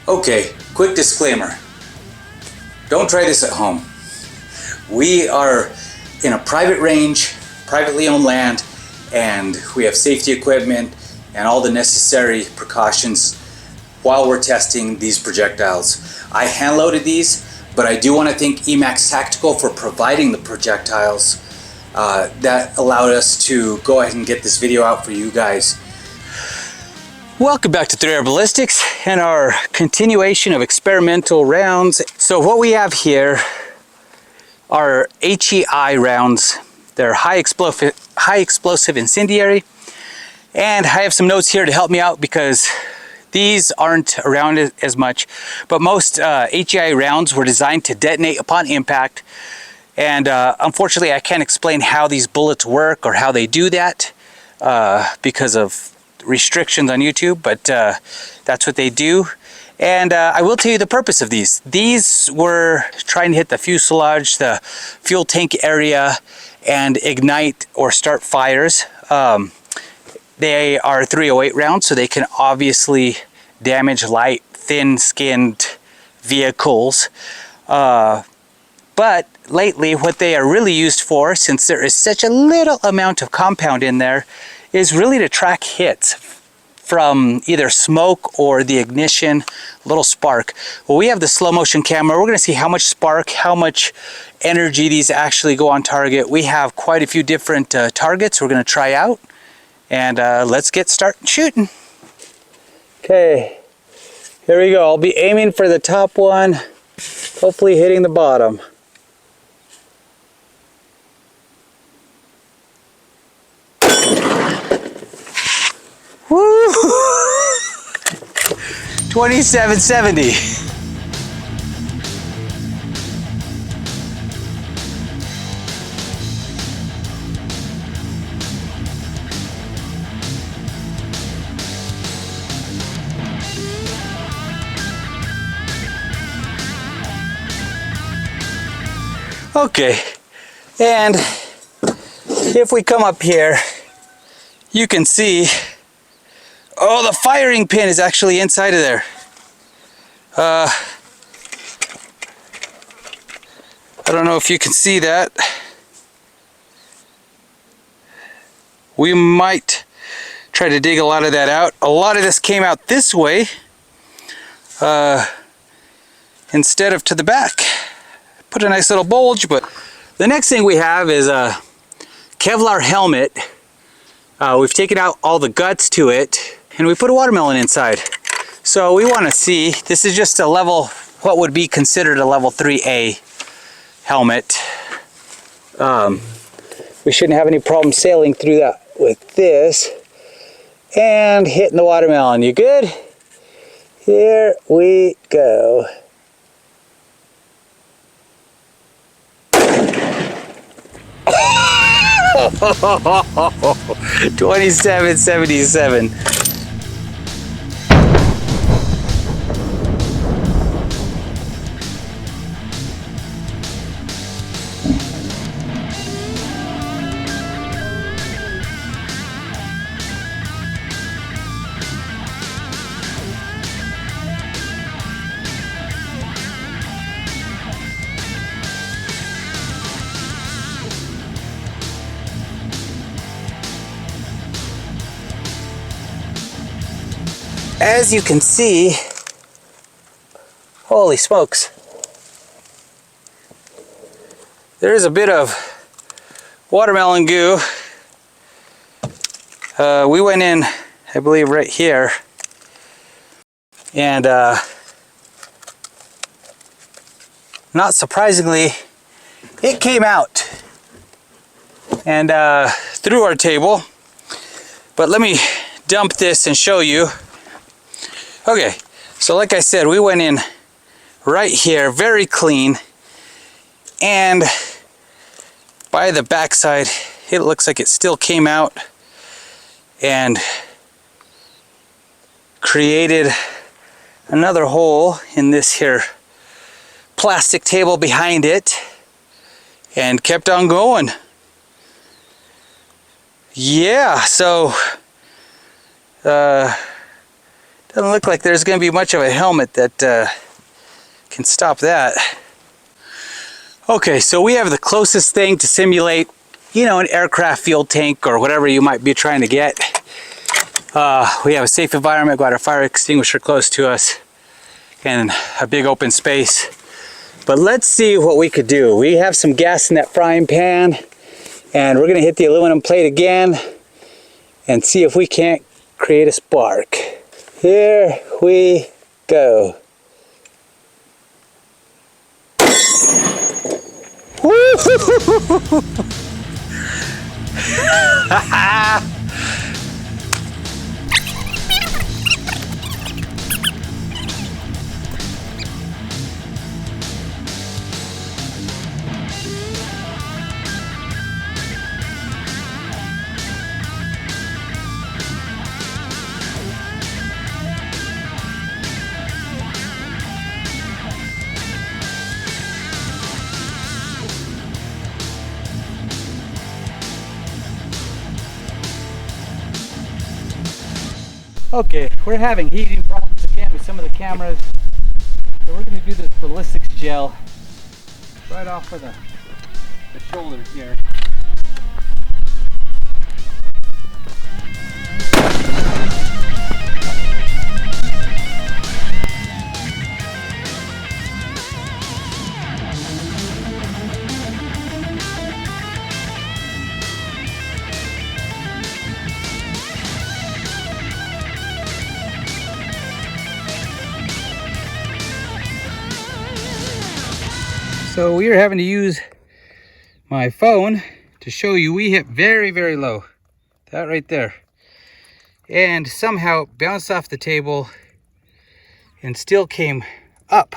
Okay, quick disclaimer. Don't try this at home. We are in a private range, privately owned land, and we have safety equipment and all the necessary precautions while we're testing these projectiles. I hand loaded these, but I do want to thank Emax Tactical for providing the projectiles that allowed us to go ahead and get this video out for you guys. Welcome back to 3R Ballistics and our continuation of experimental rounds. So what we have here are H.E.I. rounds. They're high explosive incendiary, and I have some notes here to help me out because these aren't around as much, but most H.E.I. rounds were designed to detonate upon impact, and unfortunately I can't explain how these bullets work or how they do that because of restrictions on YouTube, but that's what they do. And I will tell you the purpose of these. These were trying to hit the fuselage, the fuel tank area, and ignite or start fires. They are 308 rounds, so they can obviously damage light, thin-skinned vehicles. But lately, what they are really used for, since there is such a little amount of compound in there, is really to track hits from either smoke or the ignition, little spark. Well, we have the slow motion camera. We're gonna see how much spark, how much energy these actually go on target. We have quite a few different targets we're gonna try out, and let's get started shooting. Okay, here we go. I'll be aiming for the top one, hopefully hitting the bottom. Woo! 2770. Okay, and if we come up here, you can see, oh, the firing pin is actually inside of there. I don't know if you can see that. We might try to dig a lot of that out. A lot of this came out this way instead of to the back. Put a nice little bulge, but the next thing we have is a Kevlar helmet. We've taken out all the guts to it, and we put a watermelon inside. So we want to see, this is just a level, what would be considered a level 3A helmet. We shouldn't have any problem sailing through that with this. And hitting the watermelon, you good? Here we go. Oh, 2777. As you can see, holy smokes, there's a bit of watermelon goo. We went in, I believe, right here, and not surprisingly, it came out and through our table. But let me dump this and show you. Okay, so like I said, we went in right here, very clean, and by the backside, it looks like it still came out, and created another hole in this here plastic table behind it and kept on going. Yeah, so doesn't look like there's going to be much of a helmet that can stop that. Okay, so we have the closest thing to simulate, you know, an aircraft fuel tank or whatever you might be trying to get. We have a safe environment, got our fire extinguisher close to us, and a big open space. But let's see what we could do. We have some gas in that frying pan, and we're gonna hit the aluminum plate again and see if we can't create a spark. Here we go. Okay, we're having heating problems again with some of the cameras, so we're going to do this ballistics gel right off of the shoulder here. So we are having to use my phone to show you we hit very, very low. That right there. And somehow it bounced off the table and still came up.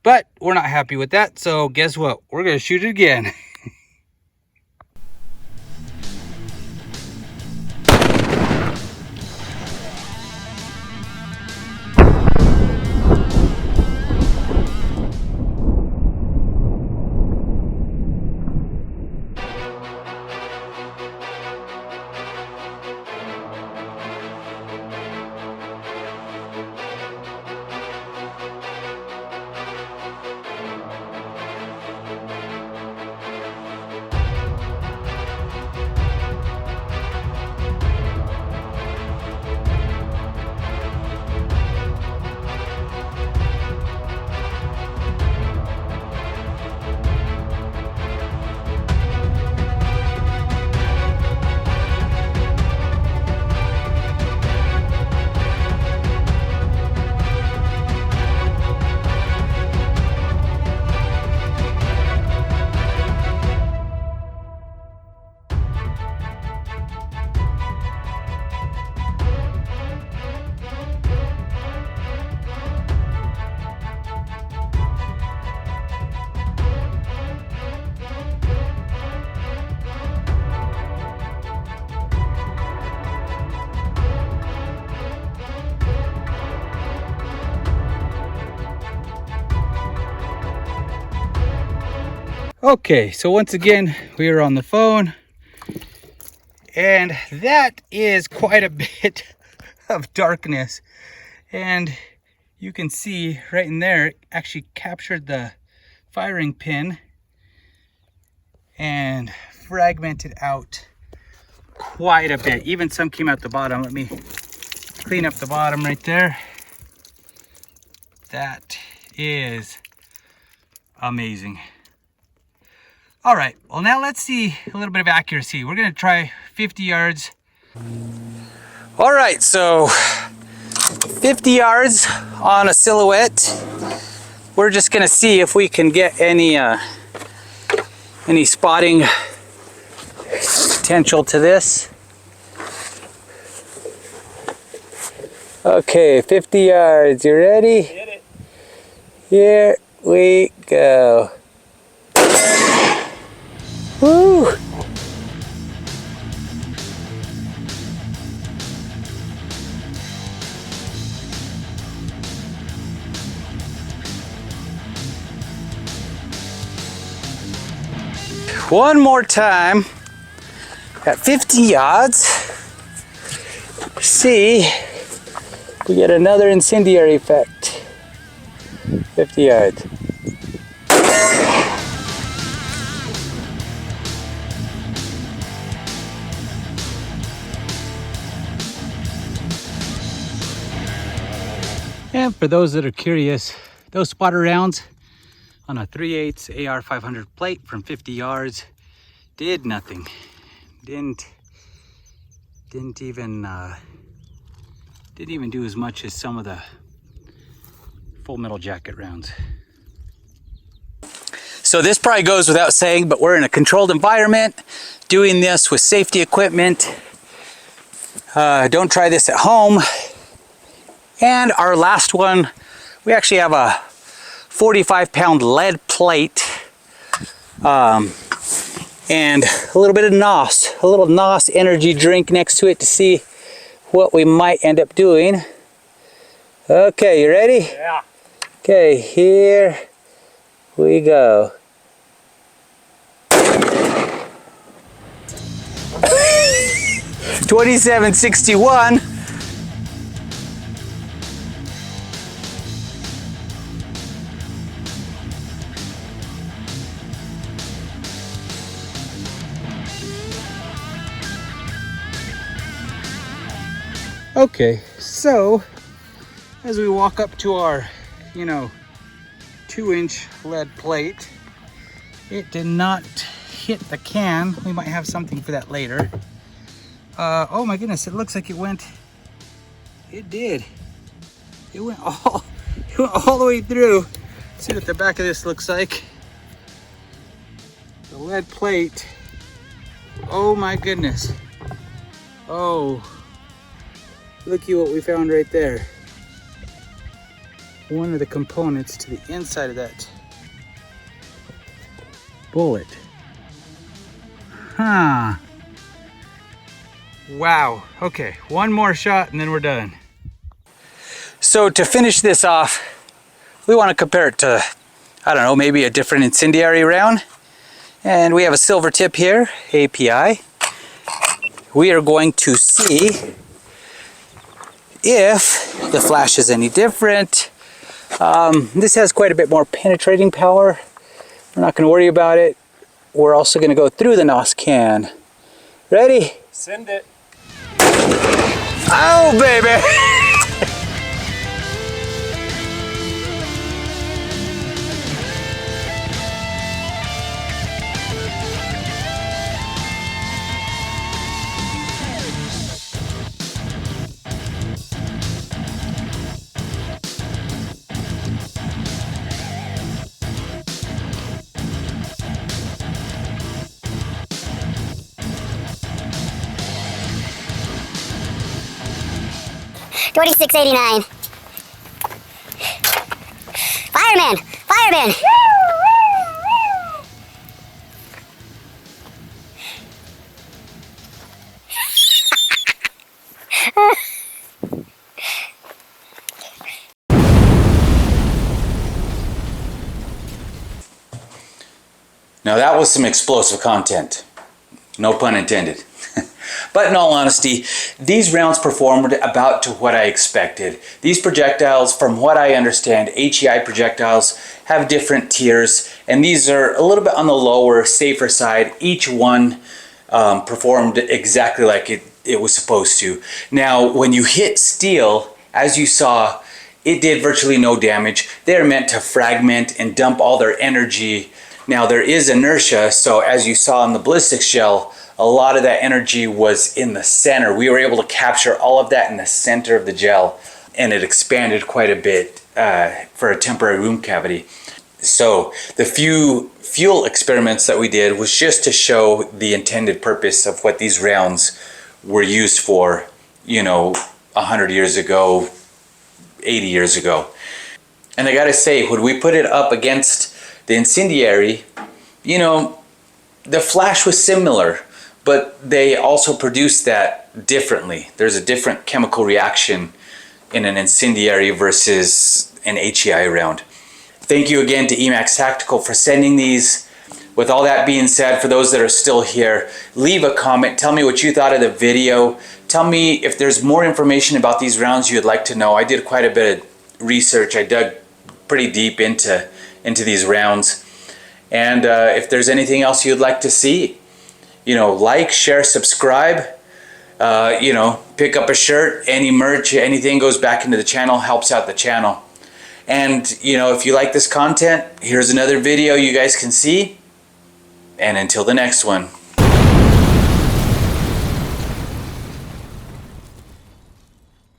But we're not happy with that, so guess what? We're gonna shoot it again. Okay, so once again, we are on the phone, and that is quite a bit of darkness. And you can see right in there, it actually captured the firing pin and fragmented out quite a bit. Even some came out the bottom. Let me clean up the bottom right there. That is amazing. All right, well now let's see a little bit of accuracy. We're gonna try 50 yards. All right, so 50 yards on a silhouette. We're just gonna see if we can get any spotting potential to this. Okay, 50 yards, you ready? Hit it. Here we go. Woo! One more time at 50 yards. See if we get another incendiary effect. 50 yards. And for those that are curious, those spotter rounds on a 3/8 AR 500 plate from 50 yards did nothing. Didn't even do as much as some of the full metal jacket rounds. So this probably goes without saying, but we're in a controlled environment doing this with safety equipment. Don't try this at home. And our last one, we actually have a 45-pound lead plate and a little bit of NOS, a little NOS energy drink next to it to see what we might end up doing. Okay, you ready? Yeah. Okay, here we go. $27.61. Okay, so as we walk up to our, 2-inch lead plate, it did not hit the can. We might have something for that later. Oh my goodness, it looks like it did. It went all the way through. Let's see what the back of this looks like. The lead plate. Oh my goodness. Oh. Looky what we found right there. One of the components to the inside of that bullet. Huh. Wow. Okay, one more shot and then we're done. So to finish this off, we want to compare it to, I don't know, maybe a different incendiary round. And we have a silver tip here, H.E.I. We are going to see if the flash is any different. This has quite a bit more penetrating power. We're not going to worry about it. We're also going to go through the NOS can. Ready? Send it. Oh, baby! $26.89. Fireman! Fireman! Now that was some explosive content. No pun intended. But in all honesty, these rounds performed about to what I expected. These projectiles, from what I understand, H.E.I. projectiles have different tiers, and these are a little bit on the lower, safer side. Each one performed exactly like it was supposed to. Now, when you hit steel, as you saw, it did virtually no damage. They're meant to fragment and dump all their energy. Now, there is inertia, so as you saw in the ballistics gel, a lot of that energy was in the center. We were able to capture all of that in the center of the gel, and it expanded quite a bit for a temporary room cavity. So the few fuel experiments that we did was just to show the intended purpose of what these rounds were used for, 100 years ago, 80 years ago. And I gotta say, when we put it up against the incendiary, the flash was similar, but they also produce that differently. There's a different chemical reaction in an incendiary versus an H.E.I. round. Thank you again to Emax Tactical for sending these. with all that being said, for those that are still here, leave a comment. Tell me what you thought of the video. Tell me if there's more information about these rounds you'd like to know. I did quite a bit of research. I dug pretty deep into these rounds. And if there's anything else you'd like to see, you know, like, share, subscribe, you know, pick up a shirt, any merch, anything goes back into the channel, helps out the channel. And, you know, if you like this content, here's another video you guys can see. And until the next one.